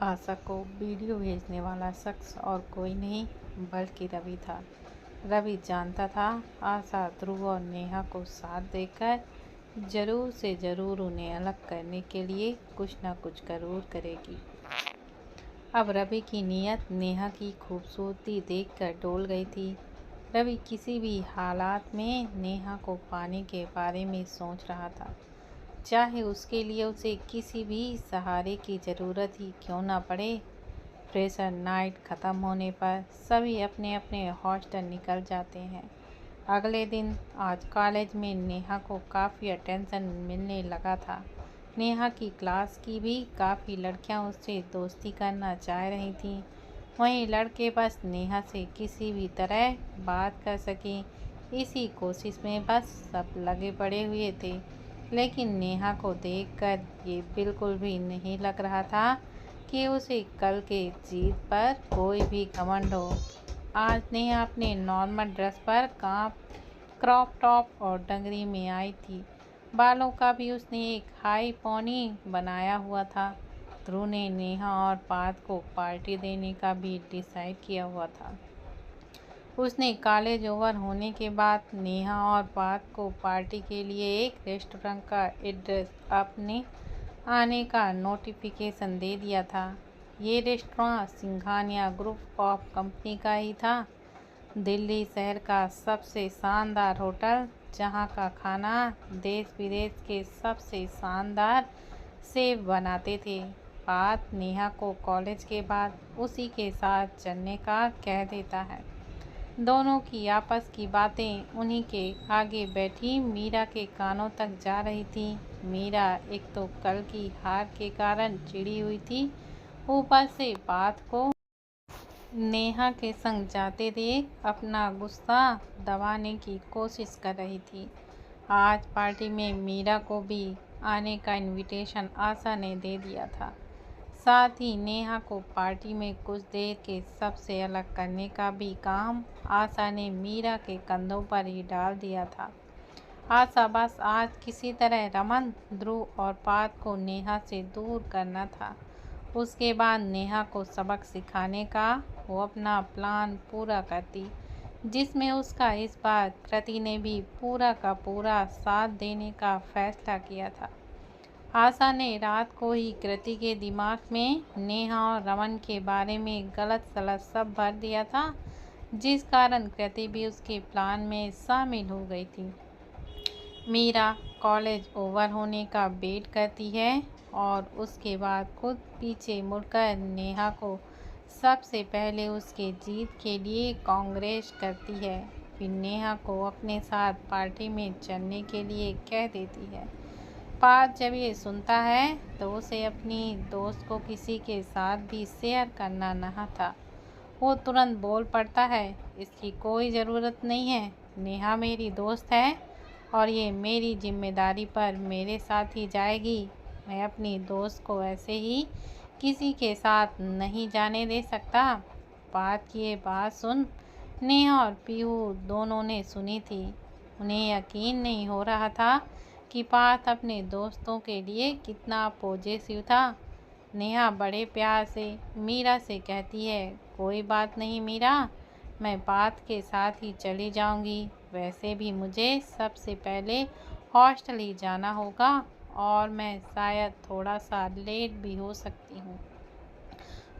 आशा को वीडियो भेजने वाला शख्स और कोई नहीं बल्कि रवि था। रवि जानता था आशा ध्रुव और नेहा को साथ देकर जरूर से जरूर उन्हें अलग करने के लिए कुछ न कुछ जरूर करेगी। अब रवि की नीयत नेहा की खूबसूरती देखकर डोल गई थी। रवि किसी भी हालात में नेहा को पाने के बारे में सोच रहा था, चाहे उसके लिए उसे किसी भी सहारे की ज़रूरत ही क्यों ना पड़े। फ्रेशर नाइट ख़त्म होने पर सभी अपने अपने हॉस्टल निकल जाते हैं। अगले दिन आज कॉलेज में नेहा को काफ़ी अटेंशन मिलने लगा था। नेहा की क्लास की भी काफ़ी लड़कियां उससे दोस्ती करना चाह रही थीं। वहीं लड़के बस नेहा से किसी भी तरह बात कर सकें, इसी कोशिश में बस सब लगे पड़े हुए थे। लेकिन नेहा को देखकर ये बिल्कुल भी नहीं लग रहा था कि उसे कल के जीत पर कोई भी घमंड हो। आज नेहा अपने नॉर्मल ड्रेस पर क्रॉप टॉप और डंगरी में आई थी। बालों का भी उसने एक हाई पोनी बनाया हुआ था। ध्रुव ने नेहा और पार्थ को पार्टी देने का भी डिसाइड किया हुआ था। उसने कॉलेज ओवर होने के बाद नेहा और पार्थ को पार्टी के लिए एक रेस्टोरेंट का एड्रेस अपने आने का नोटिफिकेशन दे दिया था। ये restaurant Singhania group of company का ही था, दिल्ली शहर का सबसे शानदार होटल, जहां का खाना देश विदेश के सबसे शानदार शेफ बनाते थे। पार्थ नेहा को कॉलेज के बाद उसी के साथ चलने का कह देता है। दोनों की आपस की बातें उन्हीं के आगे बैठी मीरा के कानों तक जा रही थी। मीरा एक तो कल की हार के कारण चिढ़ी हुई थी, ऊपर से बात को नेहा के संग जाते देख अपना गुस्सा दबाने की कोशिश कर रही थी। आज पार्टी में मीरा को भी आने का इनविटेशन आशा ने दे दिया था। साथ ही नेहा को पार्टी में कुछ देर के सबसे अलग करने का भी काम आशा ने मीरा के कंधों पर ही डाल दिया था। आशा बस आज किसी तरह रमन, ध्रुव और पार्थ को नेहा से दूर करना था। उसके बाद नेहा को सबक सिखाने का वो अपना प्लान पूरा करती, जिसमें उसका इस बार कृति ने भी पूरा का पूरा साथ देने का फैसला किया था। आशा ने रात को ही कृति के दिमाग में नेहा और रमन के बारे में गलत सलत सब भर दिया था, जिस कारण कृति भी उसके प्लान में शामिल हो गई थी। मीरा कॉलेज ओवर होने का वेट करती है और उसके बाद खुद पीछे मुड़कर नेहा को सबसे पहले उसके जीत के लिए कांग्रेस करती है। फिर नेहा को अपने साथ पार्टी में चलने के लिए कह देती है। पार्थ जब ये सुनता है तो उसे अपनी दोस्त को किसी के साथ भी शेयर करना न था। वो तुरंत बोल पड़ता है, इसकी कोई ज़रूरत नहीं है, नेहा मेरी दोस्त है और ये मेरी जिम्मेदारी पर मेरे साथ ही जाएगी। मैं अपनी दोस्त को ऐसे ही किसी के साथ नहीं जाने दे सकता। पार्थ की ये बात सुन नेहा और पीहू दोनों ने सुनी थी। उन्हें यकीन नहीं हो रहा था कि पार्थ अपने दोस्तों के लिए कितना पॉजिटिव था। नेहा बड़े प्यार से मीरा से कहती है, कोई बात नहीं मीरा, मैं पार्थ के साथ ही चली जाऊंगी। वैसे भी मुझे सबसे पहले हॉस्टल ही जाना होगा और मैं शायद थोड़ा सा लेट भी हो सकती हूँ।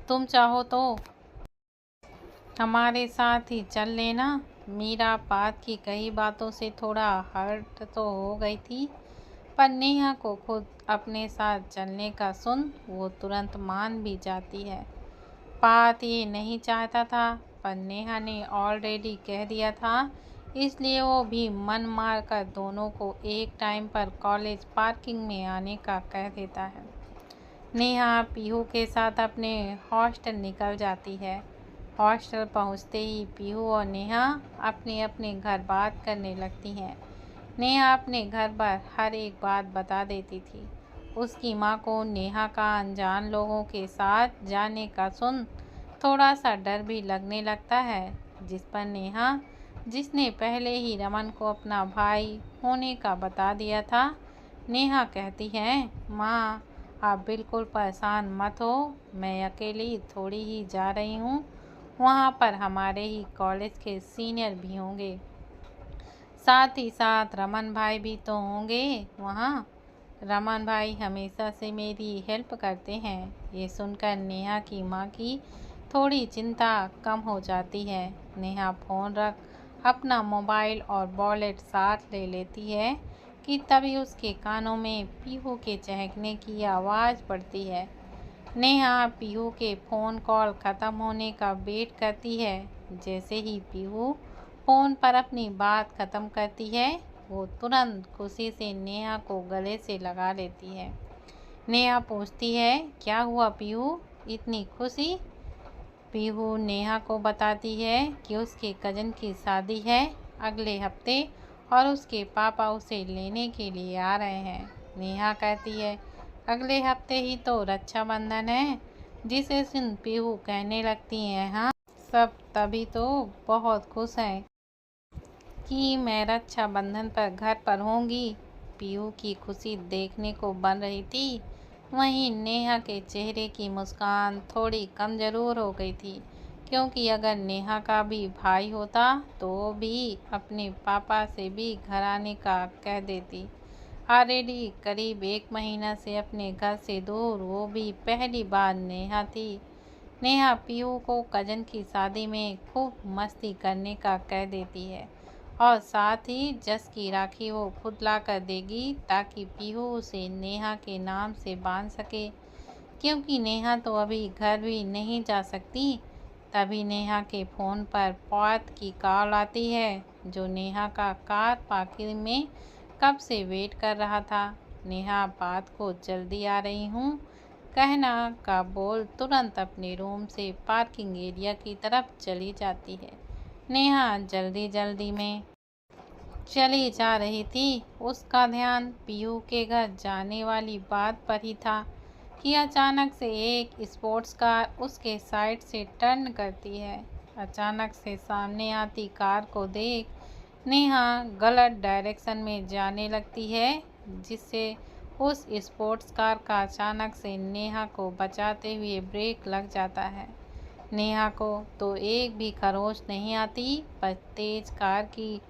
तुम चाहो तो हमारे साथ ही चल लेना। मीरा पार्थ की कई बातों से थोड़ा हर्ट तो हो गई थी, पर नेहा को खुद अपने साथ चलने का सुन वो तुरंत मान भी जाती है। पार्थ ये नहीं चाहता था, पर नेहा ने ऑलरेडी कह दिया था, इसलिए वो भी मन मार कर दोनों को एक टाइम पर कॉलेज पार्किंग में आने का कह देता है। नेहा पीहू के साथ अपने हॉस्टल निकल जाती है। हॉस्टल पहुंचते ही पीहू और नेहा अपने अपने घर बात करने लगती हैं। नेहा अपने घर पर हर एक बात बता देती थी। उसकी माँ को नेहा का अनजान लोगों के साथ जाने का सुन थोड़ा सा डर भी लगने लगता है, जिस पर नेहा, जिसने पहले ही रमन को अपना भाई होने का बता दिया था, नेहा कहती है, माँ आप बिल्कुल परेशान मत हो, मैं अकेली थोड़ी ही जा रही हूँ। वहाँ पर हमारे ही कॉलेज के सीनियर भी होंगे, साथ ही साथ रमन भाई भी तो होंगे वहाँ। रमन भाई हमेशा से मेरी हेल्प करते हैं। ये सुनकर नेहा की माँ की थोड़ी चिंता कम हो जाती है। नेहा फ़ोन रख अपना मोबाइल और वॉलेट साथ ले लेती है कि तभी उसके कानों में पीहू के चहकने की आवाज़ पड़ती है। नेहा पीहू के फ़ोन कॉल ख़त्म होने का वेट करती है। जैसे ही पीहू फ़ोन पर अपनी बात ख़त्म करती है, वो तुरंत खुशी से नेहा को गले से लगा लेती है। नेहा पूछती है, क्या हुआ पीहू, इतनी खुशी? पीहू नेहा को बताती है कि उसके कज़न की शादी है अगले हफ्ते और उसके पापा उसे लेने के लिए आ रहे हैं। नेहा कहती है, अगले हफ्ते ही तो रक्षाबंधन है। जिसे सुन पीहू कहने लगती है, हाँ सब तभी तो बहुत खुश हैं कि मैं रक्षाबंधन पर घर पर होंगी। पीहू की खुशी देखने को बन रही थी। वहीं नेहा के चेहरे की मुस्कान थोड़ी कम जरूर हो गई थी, क्योंकि अगर नेहा का भी भाई होता तो वो भी अपने पापा से भी घर आने का कह देती। ऑलरेडी करीब 1 महीना से अपने घर से दूर वो भी पहली बार नेहा थी। नेहा पीहू को कजन की शादी में खूब मस्ती करने का कह देती है और साथ ही जस की राखी वो खुद ला कर देगी ताकि पीहू उसे नेहा के नाम से बांध सके, क्योंकि नेहा तो अभी घर भी नहीं जा सकती। तभी नेहा के फ़ोन पर पार्थ की कॉल आती है, जो नेहा का कार पार्किंग में कब से वेट कर रहा था। नेहा पार्थ को जल्दी आ रही हूँ कहना का बोल तुरंत अपने रूम से पार्किंग एरिया की तरफ चली जाती है। नेहा जल्दी जल्दी में चली जा रही थी। उसका ध्यान पीहू के घर जाने वाली बात पर ही था कि अचानक से एक स्पोर्ट्स कार उसके साइड से टर्न करती है। अचानक से सामने आती कार को देख नेहा गलत डायरेक्शन में जाने लगती है, जिससे उस स्पोर्ट्स कार का अचानक से नेहा को बचाते हुए ब्रेक लग जाता है। नेहा को तो एक भी खरोच नहीं आती, पर तेज कार की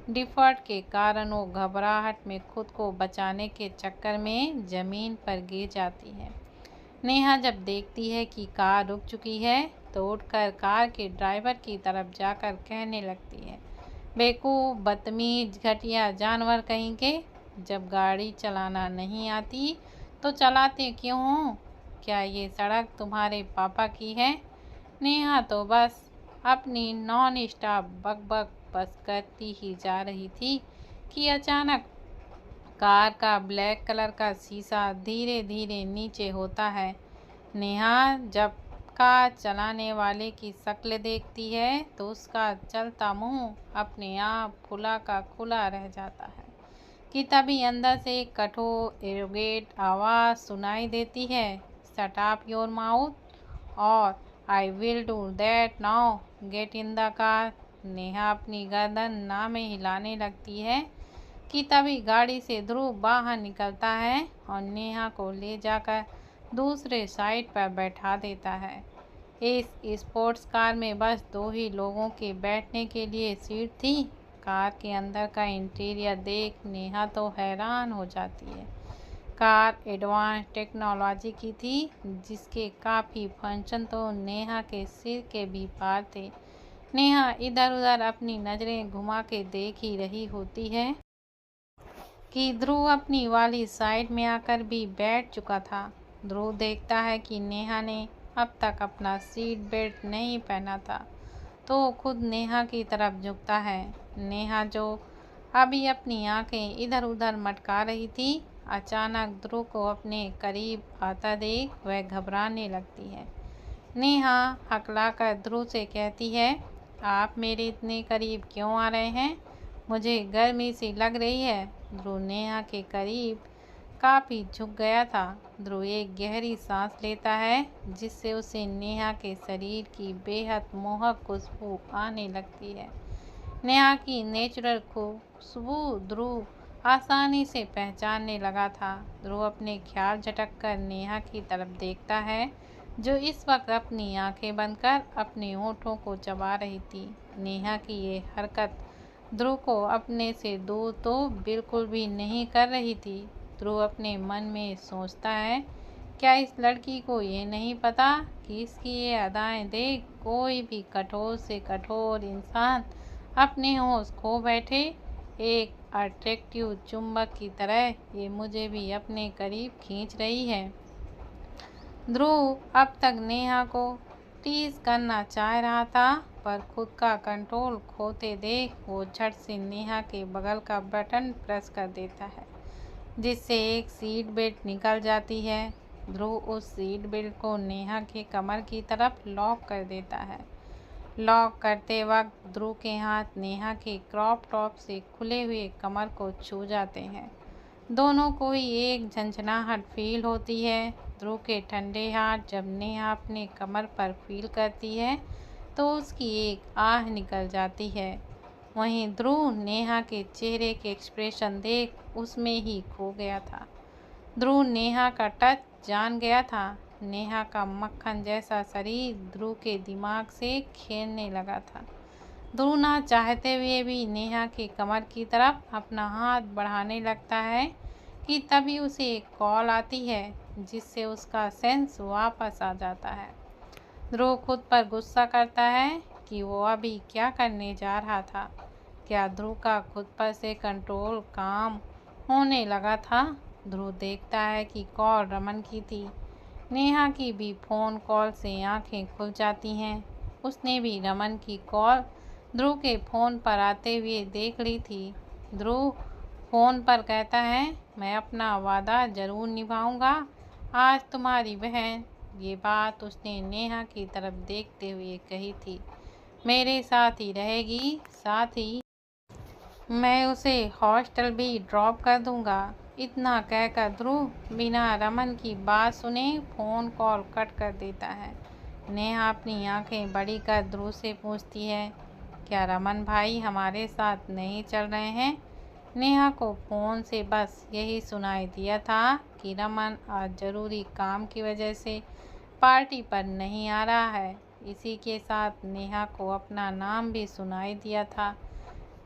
डिफॉल्ट के कारण वो घबराहट में खुद को बचाने के चक्कर में ज़मीन पर गिर जाती है। नेहा जब देखती है कि कार रुक चुकी है तो उठकर कार के ड्राइवर की तरफ जाकर कहने लगती है, बेवकूफ़, बदतमीज, घटिया जानवर कहीं के, जब गाड़ी चलाना नहीं आती तो चलाते क्यों हो? क्या ये सड़क तुम्हारे पापा की है? नेहा तो बस अपनी नॉन स्टॉप बकबक बस करती ही जा रही थी कि अचानक कार का ब्लैक कलर का शीशा धीरे धीरे नीचे होता है। नेहा जब कार चलाने वाले की शक्ल देखती है तो उसका चलता मुंह अपने आप खुला का खुला रह जाता है कि तभी अंदर से एक कठोर एरोगेट आवाज़ सुनाई देती है, शट अप योर माउथ और I will do that now, get in the car. Neha अपनी गर्दन ना में हिलाने लगती है कि तभी गाड़ी से ध्रुव बाहर निकलता है और नेहा को ले जाकर दूसरे साइड पर बैठा देता है। इस स्पोर्ट्स कार में बस 2 ही लोगों के बैठने के लिए सीट थी। कार के अंदर का इंटीरियर देख नेहा तो हैरान हो जाती है। कार एडवांस टेक्नोलॉजी की थी, जिसके काफ़ी फंक्शन तो नेहा के सिर के भी पार थे। नेहा इधर उधर अपनी नज़रें घुमा के देख ही रही होती है कि ध्रुव अपनी वाली साइड में आकर भी बैठ चुका था। ध्रुव देखता है कि नेहा ने अब तक अपना सीट बेल्ट नहीं पहना था, तो वो खुद नेहा की तरफ झुकता है। नेहा जो अभी अपनी आंखें इधर उधर मटका रही थी, अचानक ध्रुव को अपने करीब आता देख वह घबराने लगती है। नेहा हकलाकर ध्रुव से कहती है, आप मेरे इतने करीब क्यों आ रहे हैं? मुझे गर्मी सी लग रही है। ध्रुव नेहा के करीब काफ़ी झुक गया था। ध्रुव एक गहरी सांस लेता है, जिससे उसे नेहा के शरीर की बेहद मोहक खुशबू आने लगती है। नेहा की नेचुरल खुशबू ध्रुव आसानी से पहचानने लगा था। ध्रुव अपने ख्याल झटक कर नेहा की तरफ देखता है, जो इस वक्त अपनी आंखें बंद कर अपने होठों को चबा रही थी। नेहा की ये हरकत ध्रुव को अपने से दूर तो बिल्कुल भी नहीं कर रही थी। ध्रुव अपने मन में सोचता है, क्या इस लड़की को ये नहीं पता कि इसकी ये अदाएं देख कोई भी कठोर से कठोर इंसान अपने होश खो बैठे। एक अट्रैक्टिव चुंबक की तरह ये मुझे भी अपने करीब खींच रही है। ध्रुव अब तक नेहा को टीज करना चाह रहा था, पर खुद का कंट्रोल खोते देख वो झट से नेहा के बगल का बटन प्रेस कर देता है, जिससे एक सीट बेल्ट निकल जाती है। ध्रुव उस सीट बेल्ट को नेहा के कमर की तरफ लॉक कर देता है। लॉक करते वक्त ध्रुव के हाथ नेहा के क्रॉप टॉप से खुले हुए कमर को छू जाते हैं। दोनों को ही एक झंझनाहट फील होती है। ध्रुव के ठंडे हाथ जब नेहा अपने कमर पर फील करती है तो उसकी एक आह निकल जाती है। वहीं ध्रुव नेहा के चेहरे के एक्सप्रेशन देख उसमें ही खो गया था। ध्रुव नेहा का टच जान गया था। नेहा का मक्खन जैसा शरीर ध्रुव के दिमाग से खेलने लगा था। ध्रुव ना चाहते हुए भी नेहा के कमर की तरफ अपना हाथ बढ़ाने लगता है कि तभी उसे एक कॉल आती है, जिससे उसका सेंस वापस आ जाता है। ध्रुव खुद पर गुस्सा करता है कि वो अभी क्या करने जा रहा था। क्या ध्रुव का खुद पर से कंट्रोल काम होने लगा था। ध्रुव देखता है कि कॉल रमन की थी। नेहा की भी फ़ोन कॉल से आंखें खुल जाती हैं। उसने भी रमन की कॉल ध्रुव के फ़ोन पर आते हुए देख ली थी। ध्रुव फ़ोन पर कहता है, मैं अपना वादा ज़रूर निभाऊंगा आज तुम्हारी बहन। ये बात उसने नेहा की तरफ देखते हुए कही थी। मेरे साथ ही रहेगी, साथ ही मैं उसे हॉस्टल भी ड्रॉप कर दूंगा। इतना कहकर ध्रुव बिना रमन की बात सुने फ़ोन कॉल कट कर देता है। नेहा अपनी आंखें बड़ी कर ध्रुव से पूछती है, क्या रमन भाई हमारे साथ नहीं चल रहे हैं। नेहा को फ़ोन से बस यही सुनाई दिया था कि रमन आज ज़रूरी काम की वजह से पार्टी पर नहीं आ रहा है। इसी के साथ नेहा को अपना नाम भी सुनाई दिया था,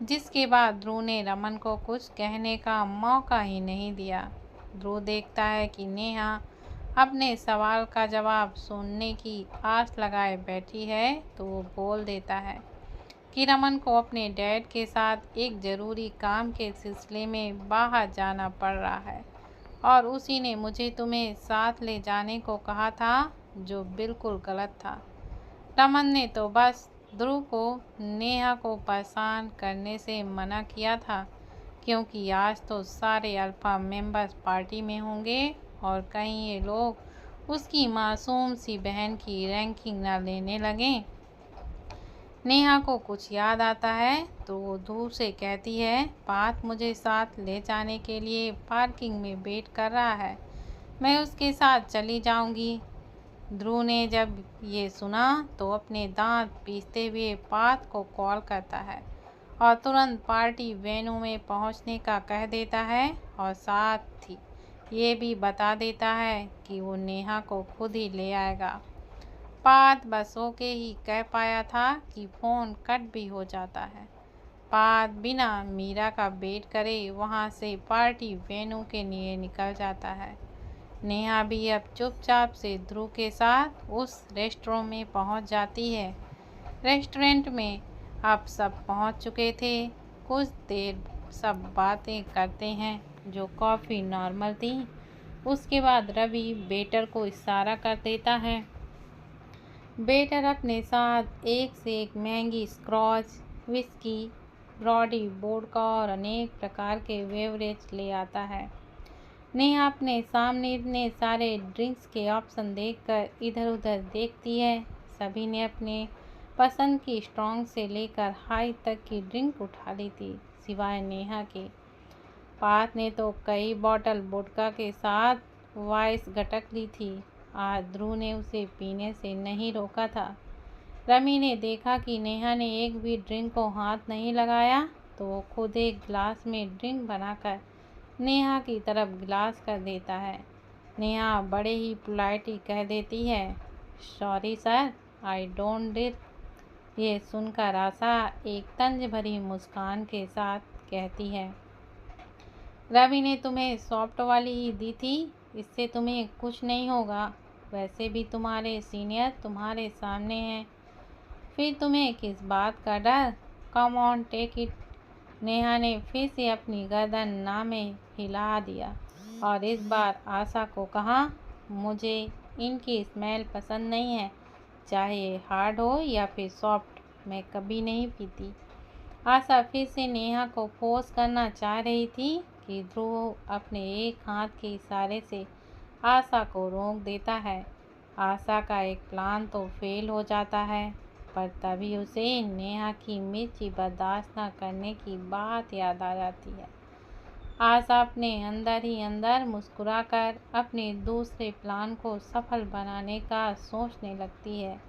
जिसके बाद ध्रुव ने रमन को कुछ कहने का मौका ही नहीं दिया। ध्रुव देखता है कि नेहा अपने सवाल का जवाब सुनने की आस लगाए बैठी है, तो वो बोल देता है कि रमन को अपने डैड के साथ एक ज़रूरी काम के सिलसिले में बाहर जाना पड़ रहा है और उसी ने मुझे तुम्हें साथ ले जाने को कहा था, जो बिल्कुल गलत था। रमन ने तो बस ध्रुव को नेहा को परेशान करने से मना किया था, क्योंकि आज तो सारे अल्फा मेंबर्स पार्टी में होंगे और कहीं ये लोग उसकी मासूम सी बहन की रैंकिंग न लेने लगें। नेहा को कुछ याद आता है तो वो ध्रुव से कहती है, पार्थ मुझे साथ ले जाने के लिए पार्किंग में वेट कर रहा है, मैं उसके साथ चली जाऊंगी। ध्रुव ने जब ये सुना तो अपने दांत पीसते हुए पार्थ को कॉल करता है और तुरंत पार्टी वेन्यू में पहुंचने का कह देता है और साथ ही ये भी बता देता है कि वो नेहा को खुद ही ले आएगा। पार्थ बस ओके ही कह पाया था कि फ़ोन कट भी हो जाता है। पार्थ बिना मीरा का वेट करे वहाँ से पार्टी वेन्यू के लिए निकल जाता है। नेहा भी अब चुपचाप से ध्रुव के साथ उस रेस्टोरेंट में पहुंच जाती है। रेस्टोरेंट में अब सब पहुंच चुके थे। कुछ देर सब बातें करते हैं, जो कॉफ़ी नॉर्मल थी। उसके बाद रवि वेटर को इशारा कर देता है। वेटर अपने साथ एक से एक महंगी स्क्रॉच, विस्की, ब्रॉडी, वोडका और अनेक प्रकार के बेवरेज ले आता है। नेहा अपने सामने इतने सारे ड्रिंक्स के ऑप्शन देखकर इधर उधर देखती है। सभी ने अपने पसंद की स्ट्रॉन्ग से लेकर हाई तक की ड्रिंक उठा ली थी, सिवाय नेहा के। पार्थ ने तो कई बॉटल वोडका के साथ वाइस गटक ली थी। आज ध्रुव ने उसे पीने से नहीं रोका था। रवि ने देखा कि नेहा ने एक भी ड्रिंक को हाथ नहीं लगाया, तो वो खुद एक गिलास में ड्रिंक बनाकर नेहा की तरफ गिलास कर देता है। नेहा बड़े ही पोलाइटली कह देती है, sorry sir, I don't did. ये सुनकर आशा एक तंज भरी मुस्कान के साथ कहती है, रवि ने तुम्हें सॉफ्ट वाली ही दी थी, इससे तुम्हें कुछ नहीं होगा। वैसे भी तुम्हारे सीनियर तुम्हारे सामने हैं, फिर तुम्हें किस बात का डर। Come on take it. Neha ने फिर से अपनी गर्दन ना में हिला दिया और इस बार आशा को कहा, मुझे इनकी स्मेल पसंद नहीं है, चाहे हार्ड हो या फिर सॉफ्ट, मैं कभी नहीं पीती। आशा फिर से नेहा को फोर्स करना चाह रही थी कि ध्रुव अपने एक हाथ के इशारे से आशा को रोक देता है। आशा का एक प्लान तो फेल हो जाता है, पर तभी उसे नेहा की मिर्ची बर्दाश्त न करने की बात याद आ जाती है। आशा अपने अंदर ही अंदर मुस्कुराकर अपने दूसरे प्लान को सफल बनाने का सोचने लगती है।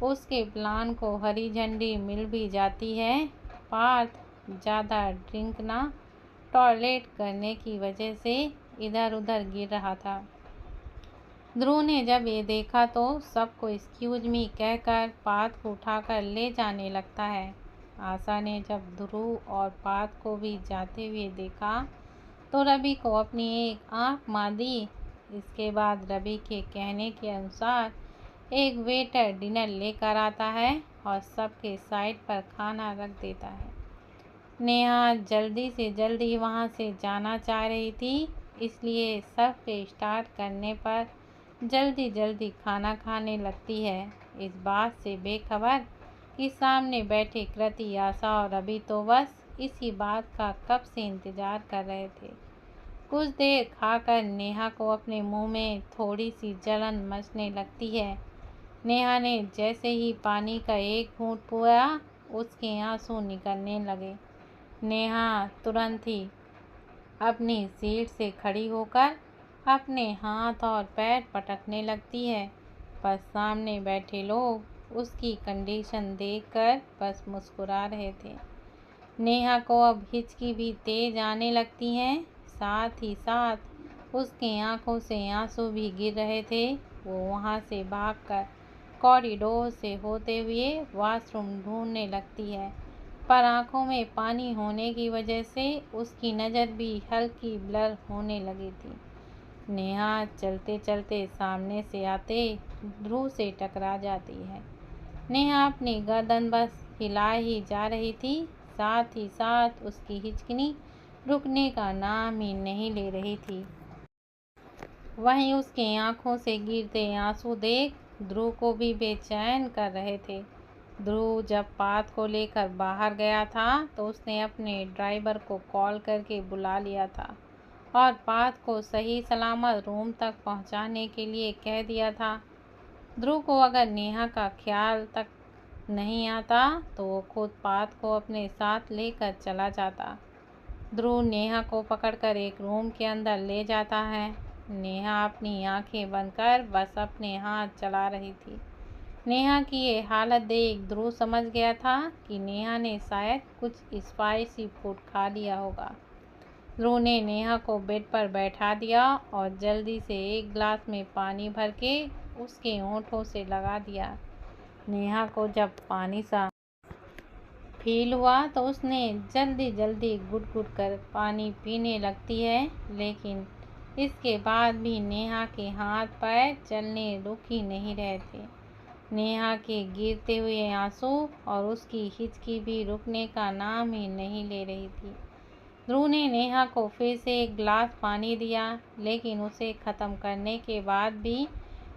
उसके प्लान को हरी झंडी मिल भी जाती है। पार्थ ज़्यादा ड्रिंक ना टॉयलेट करने की वजह से इधर उधर गिर रहा था। ध्रुव ने जब ये देखा तो सबको एक्सक्यूज मी कहकर पार्थ को उठाकर ले जाने लगता है। आशा ने जब ध्रुव और पार्थ को भी जाते हुए देखा तो रवि को अपनी एक आंख मार दी। इसके बाद रवि के कहने के अनुसार एक वेटर डिनर लेकर आता है और सबके साइड पर खाना रख देता है। नेहा जल्दी से जल्दी वहां से जाना चाह रही थी, इसलिए सबके स्टार्ट करने पर जल्दी जल्दी खाना खाने लगती है, इस बात से बेखबर कि सामने बैठे कृति, आशा और रवि तो बस इसी बात का कब से इंतजार कर रहे थे। कुछ देर खाकर नेहा को अपने मुंह में थोड़ी सी जलन मचने लगती है। नेहा ने जैसे ही पानी का एक घूंट पिया, उसके आंसू निकलने लगे। नेहा तुरंत ही अपनी सीट से खड़ी होकर अपने हाथ और पैर पटकने लगती है, पर सामने बैठे लोग उसकी कंडीशन देखकर बस मुस्कुरा रहे थे। नेहा को अब हिचकी भी तेज आने लगती हैं, साथ ही साथ उसकी आंखों से आंसू भी गिर रहे थे। वो वहां से भागकर कॉरिडोर से होते हुए वॉशरूम ढूंढने लगती है, पर आंखों में पानी होने की वजह से उसकी नज़र भी हल्की ब्लर होने लगी थी। नेहा चलते चलते सामने से आते ध्रुव से टकरा जाती है। नेहा अपनी गर्दन बस हिला ही जा रही थी, साथ ही साथ उसकी हिचकिनी रुकने का नाम ही नहीं ले रही थी। वहीं उसके आंखों से गिरते आंसू देख ध्रुव को भी बेचैन कर रहे थे। ध्रुव जब पार्थ को लेकर बाहर गया था तो उसने अपने ड्राइवर को कॉल करके बुला लिया था और पार्थ को सही सलामत रूम तक पहुंचाने के लिए कह दिया था। ध्रुव को अगर नेहा का ख्याल तक नहीं आता तो वो खुद पार्थ को अपने साथ लेकर चला जाता। ध्रुव नेहा को पकड़कर एक रूम के अंदर ले जाता है। नेहा अपनी आंखें बंद कर बस अपने हाथ चला रही थी। नेहा की ये हालत देख ध्रुव समझ गया था कि नेहा ने शायद कुछ स्पाइसी फूड खा लिया होगा। ध्रुव ने नेहा को बेड पर बैठा दिया और जल्दी से एक गिलास में पानी भर के उसके होंठों से लगा दिया। नेहा को जब पानी सा फील हुआ तो उसने जल्दी जल्दी गुट गुट कर पानी पीने लगती है, लेकिन इसके बाद भी नेहा के हाथ पैर चलने रुक ही नहीं रहे थे। नेहा के गिरते हुए आंसू और उसकी हिचकी भी रुकने का नाम ही नहीं ले रही थी। ध्रुव ने नेहा को फिर से एक गिलास पानी दिया, लेकिन उसे ख़त्म करने के बाद भी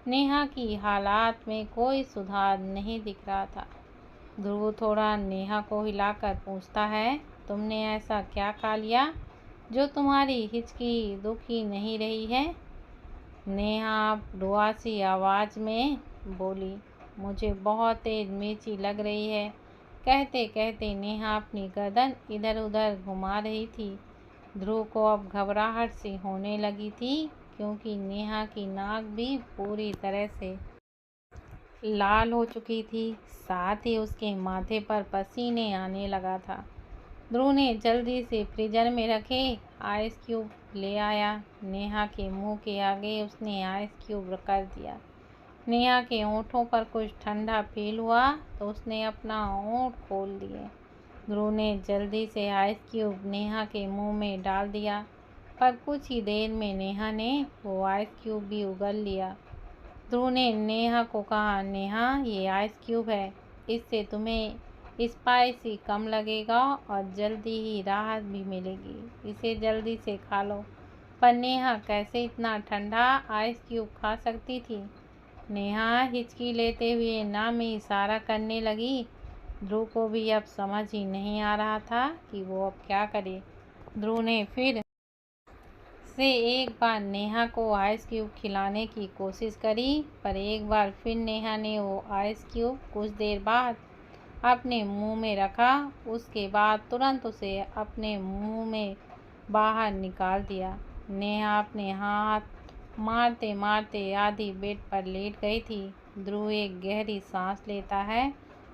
नेहा की हालात में कोई सुधार नहीं दिख रहा था। ध्रुव थोड़ा नेहा को हिलाकर पूछता है, तुमने ऐसा क्या खा लिया जो तुम्हारी हिचकी दुख ही नहीं रही है? नेहा रुआसी आवाज़ में बोली, मुझे बहुत तेज मिर्ची लग रही है। कहते कहते नेहा अपनी गर्दन इधर उधर घुमा रही थी। ध्रुव को अब घबराहट सी होने लगी थी, क्योंकि नेहा की नाक भी पूरी तरह से लाल हो चुकी थी, साथ ही उसके माथे पर पसीने आने लगा था। ध्रुव ने जल्दी से फ्रीजर में रखे आइस क्यूब ले आया। नेहा के मुंह के आगे उसने आइस क्यूब कर दिया। नेहा के होंठों पर कुछ ठंडा फील हुआ तो उसने अपना होंठ खोल दिए। ध्रुव ने जल्दी से आइस क्यूब नेहा के मुंह में डाल दिया, पर कुछ ही देर में नेहा ने वो आइस क्यूब भी उगल लिया। ध्रुव ने नेहा को कहा, नेहा ये आइस क्यूब है, इससे तुम्हें स्पाइसी कम लगेगा और जल्दी ही राहत भी मिलेगी, इसे जल्दी से खा लो। पर नेहा कैसे इतना ठंडा आइस क्यूब खा सकती थी? नेहा हिचकी लेते हुए ना में इशारा करने लगी। ध्रुव को भी अब समझ ही नहीं आ रहा था कि वो अब क्या करे। ध्रुव ने फिर से एक बार नेहा को आइस क्यूब खिलाने की कोशिश करी, पर एक बार फिर नेहा ने वो आइस क्यूब कुछ देर बाद अपने मुंह में रखा। उसके बाद तुरंत उसे अपने मुंह में बाहर निकाल दिया। नेहा अपने हाथ मारते मारते आधी बेड पर लेट गई थी। ध्रुव एक गहरी सांस लेता है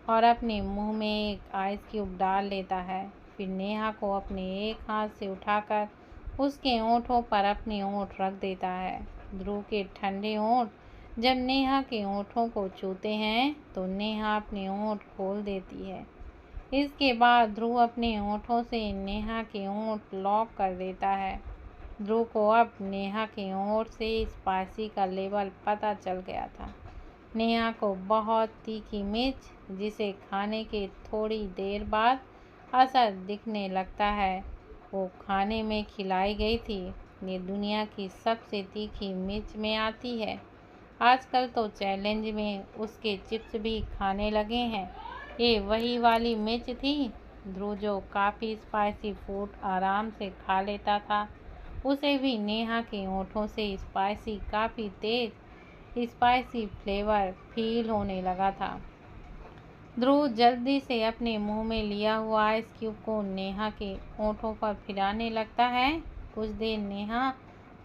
और अपने मुंह में एक आइस क्यूब डाल लेता है। फिर नेहा को अपने एक हाथ से उठाकर उसके होंठों पर अपने होंठ रख देता है। ध्रुव के ठंडे होंठ जब नेहा के होंठों को छूते हैं तो नेहा अपने होंठ खोल देती है। इसके बाद ध्रुव अपने होंठों से नेहा के होंठ लॉक कर देता है। ध्रुव को अब नेहा के होंठ से स्पाइसी का लेवल पता चल गया था। नेहा को बहुत तीखी मिर्च, जिसे खाने के थोड़ी देर बाद असर दिखने लगता है, वो खाने में खिलाई गई थी। ये दुनिया की सबसे तीखी मिर्च में आती है। आजकल तो चैलेंज में उसके चिप्स भी खाने लगे हैं। ये वही वाली मिर्च थी। ध्रुव जो काफ़ी स्पाइसी फूड आराम से खा लेता था, उसे भी नेहा के होंठों से काफ़ी तेज स्पाइसी फ्लेवर फील होने लगा था। ध्रुव जल्दी से अपने मुंह में लिया हुआ आइस क्यूब को नेहा के होंठों पर फिराने लगता है। कुछ देर नेहा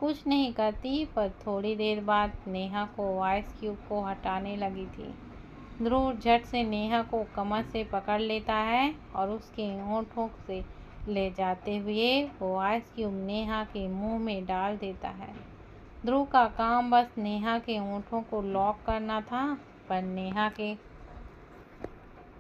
कुछ नहीं करती, पर थोड़ी देर बाद नेहा को आइस क्यूब को हटाने लगी थी। ध्रुव झट से नेहा को कमर से पकड़ लेता है और उसके होंठों से ले जाते हुए वो आइस क्यूब नेहा के मुंह में डाल देता है। ध्रुव का काम बस नेहा के होंठों को लॉक करना था, पर नेहा के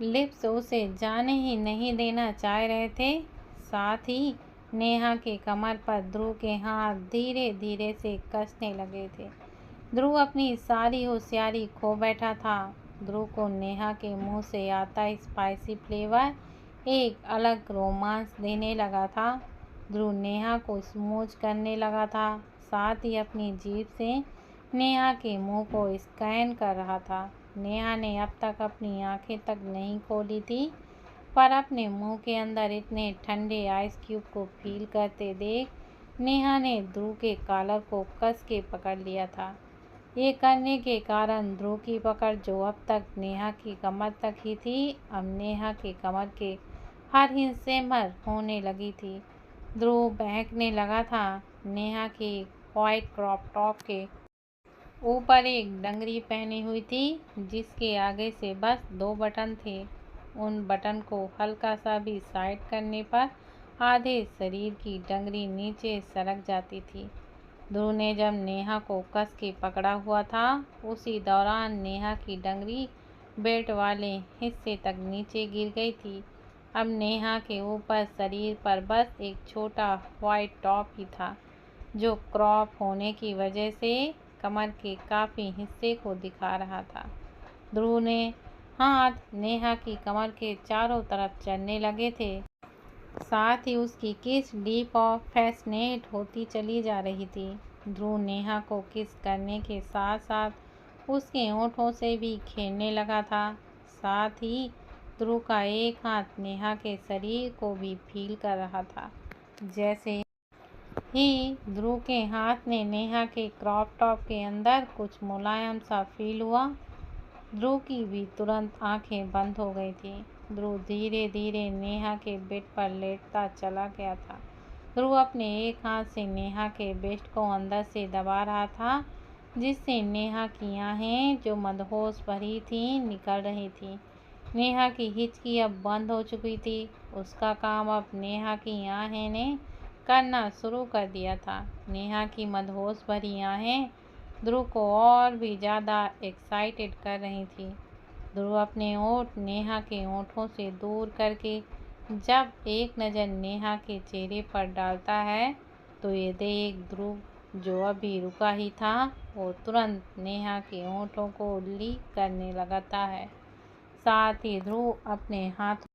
लिप्स उसे जाने ही नहीं देना चाह रहे थे। साथ ही नेहा के कमर पर ध्रुव के हाथ धीरे धीरे से कसने लगे थे। ध्रुव अपनी सारी होशियारी खो बैठा था। ध्रुव को नेहा के मुंह से आता स्पाइसी फ्लेवर एक अलग रोमांस देने लगा था। ध्रुव नेहा को स्मूच करने लगा था, साथ ही अपनी जीभ से नेहा के मुंह को स्कैन कर रहा था। नेहा ने अब तक अपनी आंखें तक नहीं खोली थी, पर अपने मुंह के अंदर इतने ठंडे आइस क्यूब को फील करते देख नेहा ने ध्रुव के कॉलर को कस के पकड़ लिया था। ये करने के कारण ध्रुव की पकड़, जो अब तक नेहा की कमर तक ही थी, अब नेहा के कमर के हर हिस्से में होने लगी थी। ध्रुव बहकने लगा था। नेहा की व्हाइट क्रॉप टॉप के ऊपर एक डंगरी पहनी हुई थी, जिसके आगे से बस 2 बटन थे। उन बटन को हल्का सा भी साइड करने पर आधे शरीर की डंगरी नीचे सरक जाती थी। ध्रुव ने जब नेहा को कस के पकड़ा हुआ था, उसी दौरान नेहा की डंगरी बेल्ट वाले हिस्से तक नीचे गिर गई थी। अब नेहा के ऊपर शरीर पर बस एक छोटा व्हाइट टॉप ही था, जो क्रॉप होने की वजह से कमर के काफ़ी हिस्से को दिखा रहा था। ध्रुव ने हाथ नेहा की कमर के चारों तरफ चलने लगे थे, साथ ही उसकी किस डीप और फैसिनेट होती चली जा रही थी। ध्रुव नेहा को किस करने के साथ साथ उसके होंठों से भी खेलने लगा था। साथ ही ध्रुव का एक हाथ नेहा के शरीर को भी फील कर रहा था। जैसे ही ध्रुव के हाथ ने नेहा के क्रॉप टॉप के अंदर कुछ मुलायम सा फील हुआ, ध्रुव की भी तुरंत आंखें बंद हो गई थी। ध्रुव धीरे धीरे नेहा के बेड पर लेटता चला गया था। ध्रुव अपने एक हाथ से नेहा के बेस्ट को अंदर से दबा रहा था, जिससे नेहा की आहें, जो मदहोश भरी थी, निकल रही थी। नेहा की हिचकी अब बंद हो चुकी थी। उसका काम अब नेहा की आहें ने करना शुरू कर दिया था। नेहा की मदहोश भरी आहें ध्रुव को और भी ज़्यादा एक्साइटेड कर रही थी। ध्रुव अपने ओंठ नेहा के ओंठों से दूर करके जब एक नज़र नेहा के चेहरे पर डालता है तो ये देख ध्रुव, जो अभी रुका ही था, वो तुरंत नेहा के ओंठों को लीक करने लगता है। साथ ही ध्रुव अपने हाथ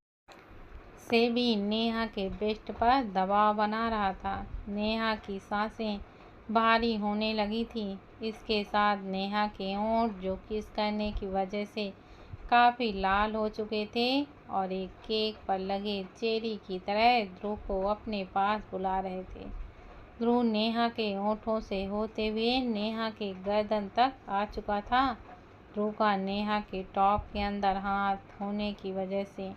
से भी नेहा के ब्रेस्ट पर दबाव बना रहा था। नेहा की सांसें भारी होने लगी थी। इसके साथ नेहा के होंठ, जो किस करने की वजह से काफ़ी लाल हो चुके थे और एक केक पर लगे चेरी की तरह ध्रुव को अपने पास बुला रहे थे। ध्रुव नेहा के होठों से होते हुए नेहा के गर्दन तक आ चुका था। ध्रुव का नेहा के टॉप के अंदर हाथ होने की वजह से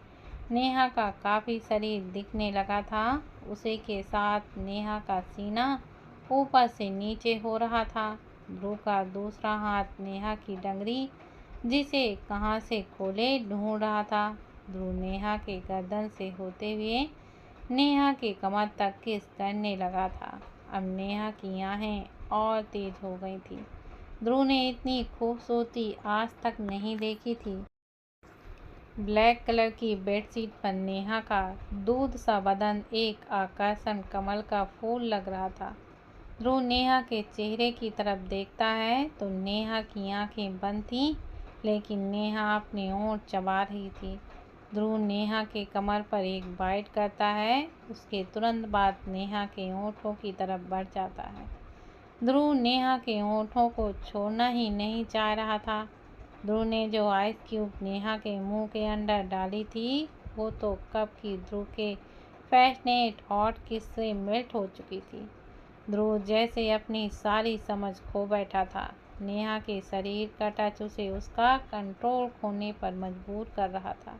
नेहा का काफ़ी शरीर दिखने लगा था। उसी के साथ नेहा का सीना ऊपर से नीचे हो रहा था। ध्रुव का दूसरा हाथ नेहा की डंगरी, जिसे कहाँ से खोले, ढूंढ रहा था। ध्रुव नेहा के गर्दन से होते हुए नेहा के कमर तक किस करने लगा था। अब नेहा की आहें और तेज हो गई थी। ध्रुव ने इतनी खूबसूरती आज तक नहीं देखी थी। ब्लैक कलर की बेडशीट पर नेहा का दूध सा बदन एक आकर्षण कमल का फूल लग रहा था। ध्रुव नेहा के चेहरे की तरफ देखता है तो नेहा की आंखें बंद थीं, लेकिन नेहा अपने होंठ चबा रही थी। ध्रुव नेहा के कमर पर एक बाइट करता है। उसके तुरंत बाद नेहा के होंठों की तरफ बढ़ जाता है। ध्रुव नेहा के होंठों को छोड़ना ही नहीं चाह रहा था। ध्रुव ने जो आइस क्यूब नेहा के मुंह के अंदर डाली थी, वो तो कब की ध्रुव के पैशनेट हॉट किस से मेल्ट हो चुकी थी। ध्रुव जैसे अपनी सारी समझ खो बैठा था। नेहा के शरीर का टच उसे उसका कंट्रोल खोने पर मजबूर कर रहा था।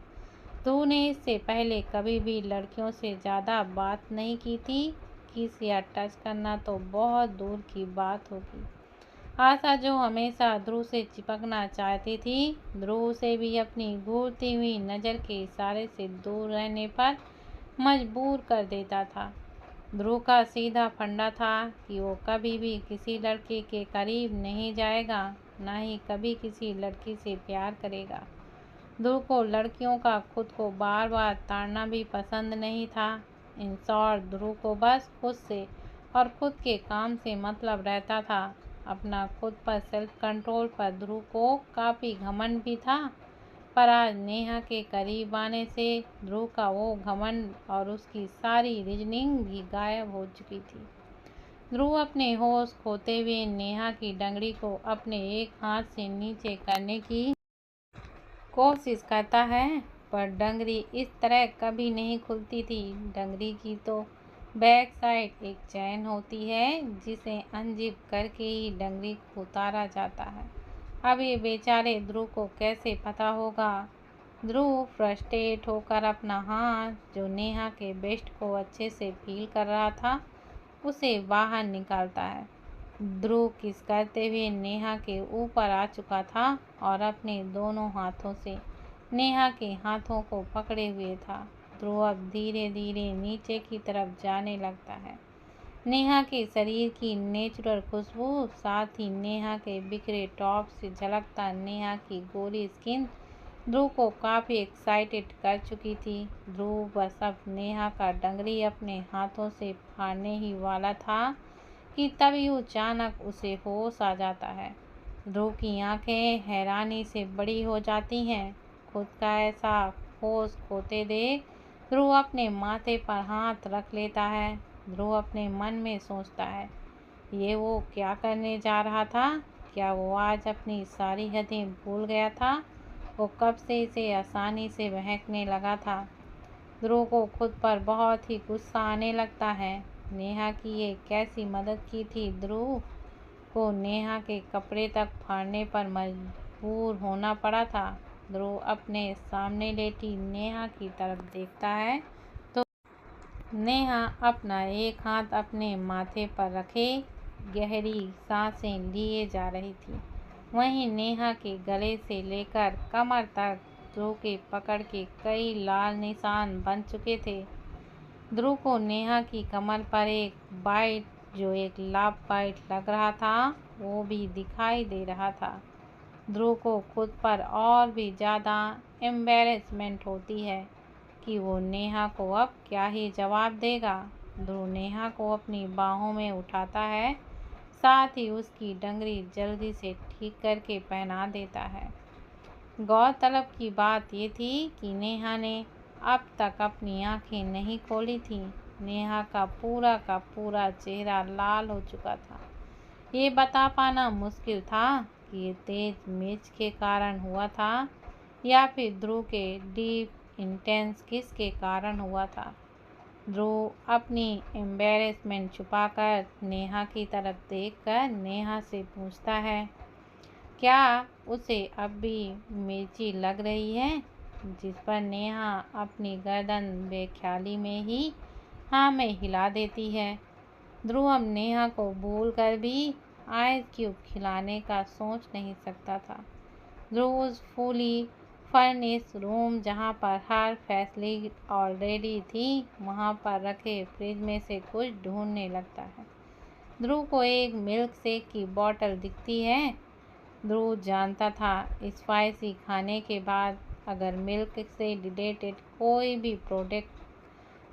ध्रुव ने इससे पहले कभी भी लड़कियों से ज़्यादा बात नहीं की थी। किस या टच करना तो बहुत दूर की बात होगी। आशा, जो हमेशा ध्रुव से चिपकना चाहती थी, ध्रुव से भी अपनी घूरती हुई नज़र के इशारे से दूर रहने पर मजबूर कर देता था। ध्रुव का सीधा फंडा था कि वो कभी भी किसी लड़के के करीब नहीं जाएगा, ना ही कभी किसी लड़की से प्यार करेगा। ध्रुव को लड़कियों का खुद को बार बार ताड़ना भी पसंद नहीं था। इन शॉर्ट, ध्रुव को बस खुद से और खुद के काम से मतलब रहता था। अपना खुद पर सेल्फ कंट्रोल पर ध्रुव को काफ़ी घमंड भी था, पर आज नेहा के करीब आने से ध्रुव का वो घमंड और उसकी सारी रीजनिंग भी गायब हो चुकी थी। ध्रुव अपने होश खोते हुए नेहा की डंगरी को अपने एक हाथ से नीचे करने की कोशिश करता है, पर डंगरी इस तरह कभी नहीं खुलती थी। डंगरी की तो बैक साइड एक चैन होती है, जिसे अनजिप करके ही डंगरी को उतारा जाता है। अब ये बेचारे ध्रुव को कैसे पता होगा। ध्रुव फ्रस्ट्रेट होकर अपना हाथ, जो नेहा के बेस्ट को अच्छे से फील कर रहा था, उसे बाहर निकालता है। ध्रुव किस करते हुए नेहा के ऊपर आ चुका था और अपने दोनों हाथों से नेहा के हाथों को पकड़े हुए था। ध्रुव अब धीरे धीरे नीचे की तरफ जाने लगता है। नेहा के शरीर की नेचुरल खुशबू, साथ ही नेहा के बिखरे टॉप से झलकता नेहा की गोरी स्किन ध्रुव को काफ़ी एक्साइटेड कर चुकी थी। ध्रुव बस अब नेहा का डंगरी अपने हाथों से फाड़ने ही वाला था कि तभी अचानक उसे होश आ जाता है। ध्रुव की आंखें हैरानी से बड़ी हो जाती हैं। खुद का ऐसा होश खोते देख ध्रुव अपने माथे पर हाथ रख लेता है। ध्रुव अपने मन में सोचता है, ये वो क्या करने जा रहा था। क्या वो आज अपनी सारी हदें भूल गया था। वो कब से इसे आसानी से बहकने लगा था। ध्रुव को खुद पर बहुत ही गुस्सा आने लगता है। नेहा की ये कैसी मदद की थी। ध्रुव को नेहा के कपड़े तक फाड़ने पर मजबूर होना पड़ा था। ध्रुव अपने सामने लेटी नेहा की तरफ देखता है तो नेहा अपना एक हाथ अपने माथे पर रखे गहरी सांसें लिए जा रही थी। वहीं नेहा के गले से लेकर कमर तक ध्रुव के पकड़ के कई लाल निशान बन चुके थे। ध्रुव को नेहा की कमर पर एक बाइट, जो एक लव बाइट लग रहा था, वो भी दिखाई दे रहा था। ध्रुव को खुद पर और भी ज़्यादा एम्बैरेसमेंट होती है कि वो नेहा को अब क्या ही जवाब देगा। ध्रुव नेहा को अपनी बाहों में उठाता है, साथ ही उसकी डंगरी जल्दी से ठीक करके पहना देता है। गौरतलब की बात ये थी कि नेहा ने अब तक अपनी आंखें नहीं खोली थीं। नेहा का पूरा चेहरा लाल हो चुका था। ये बता पाना मुश्किल था कि ये तेज मिर्च के कारण हुआ था या फिर ध्रुव के डीप इंटेंस किस के कारण हुआ था। ध्रुव अपनी एम्बैरेसमेंट छुपाकर नेहा की तरफ देखकर नेहा से पूछता है, क्या उसे अब भी मिर्ची लग रही है? जिस पर नेहा अपनी गर्दन बेख्याली में ही हाँ में हिला देती है। ध्रुव अब नेहा को भूल कर भी आइस क्यूब खिलाने का सोच नहीं सकता था। ध्रुव उस फुली फर्निश्ड रूम जहाँ पर हर फैसिलिटी ऑलरेडी थी, वहाँ पर रखे फ्रिज में से कुछ ढूंढने लगता है। ध्रुव को एक मिल्क शेक की बोतल दिखती है। ध्रुव जानता था स्पाइसी खाने के बाद अगर मिल्क से रिलेटेड कोई भी प्रोडक्ट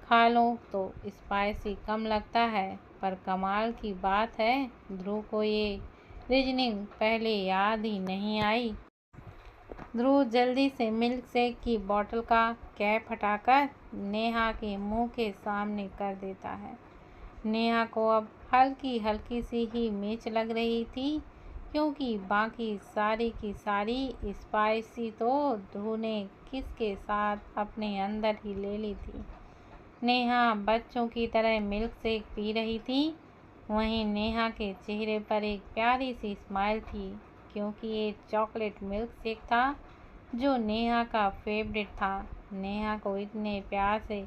खा लो तो स्पाइसी कम लगता है, पर कमाल की बात है ध्रुव को ये रीजनिंग पहले याद ही नहीं आई। ध्रुव जल्दी से मिल्क शेक की बोतल का कैप हटाकर नेहा के मुंह के सामने कर देता है। नेहा को अब हल्की हल्की सी ही मिर्च लग रही थी, क्योंकि बाकी सारी की सारी स्पाइसी तो ध्रुव ने किसके साथ अपने अंदर ही ले ली थी। नेहा बच्चों की तरह मिल्क शेक पी रही थी। वहीं नेहा के चेहरे पर एक प्यारी सी स्माइल थी, क्योंकि ये चॉकलेट मिल्क शेक था जो नेहा का फेवरेट था। नेहा को इतने प्यार से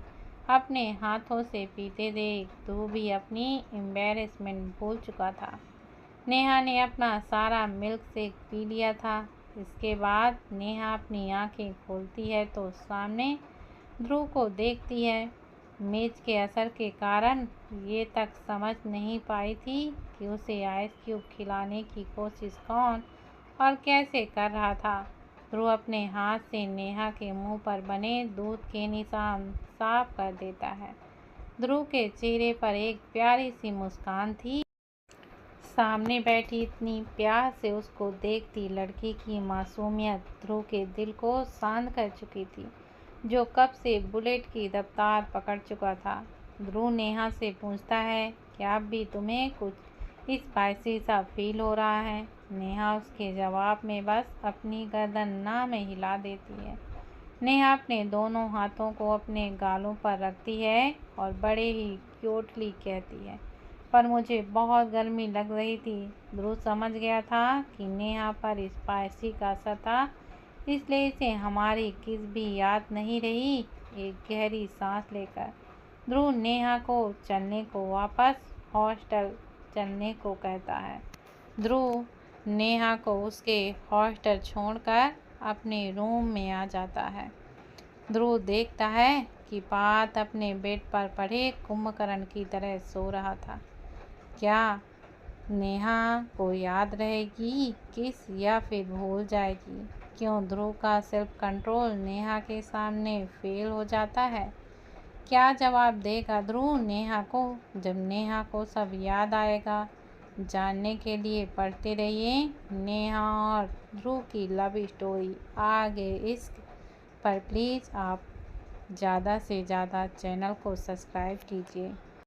अपने हाथों से पीते देख ध्रुव भी अपनी एम्बैरेसमेंट भूल चुका था। नेहा ने अपना सारा मिल्क शेक पी लिया था। इसके बाद नेहा अपनी आंखें खोलती है तो सामने ध्रुव को देखती है। मिर्च के असर के कारण ये तक समझ नहीं पाई थी कि उसे आइस क्यूब खिलाने की कोशिश कौन और कैसे कर रहा था। ध्रुव अपने हाथ से नेहा के मुंह पर बने दूध के निशान साफ कर देता है। ध्रुव के चेहरे पर एक प्यारी सी मुस्कान थी। सामने बैठी इतनी प्यार से उसको देखती लड़की की मासूमियत ध्रुव के दिल को शांत कर चुकी थी, जो कब से बुलेट की रफ्तार पकड़ चुका था। ध्रुव नेहा से पूछता है, क्या अब भी तुम्हें कुछ स्पाइसी सा फील हो रहा है? नेहा उसके जवाब में बस अपनी गर्दन ना में हिला देती है। नेहा अपने दोनों हाथों को अपने गालों पर रखती है और बड़े ही क्यूटली कहती है, पर मुझे बहुत गर्मी लग रही थी। ध्रुव समझ गया था कि नेहा पर स्पाइसी का असर था, इसलिए इसे हमारी किस भी याद नहीं रही। एक गहरी सांस लेकर ध्रुव नेहा को चलने को वापस हॉस्टल चलने को कहता है। ध्रुव नेहा को उसके हॉस्टल छोड़कर अपने रूम में आ जाता है। ध्रुव देखता है कि पार्थ अपने बेड पर पड़े कुंभकर्ण की तरह सो रहा था। क्या नेहा को याद रहेगी किस या फिर भूल जाएगी? क्यों ध्रुव का सेल्फ कंट्रोल नेहा के सामने फेल हो जाता है? क्या जवाब देगा ध्रुव नेहा को जब नेहा को सब याद आएगा? जानने के लिए पढ़ते रहिए नेहा और ध्रुव की लव स्टोरी आगे इश्क पर। प्लीज़ आप ज़्यादा से ज़्यादा चैनल को सब्सक्राइब कीजिए।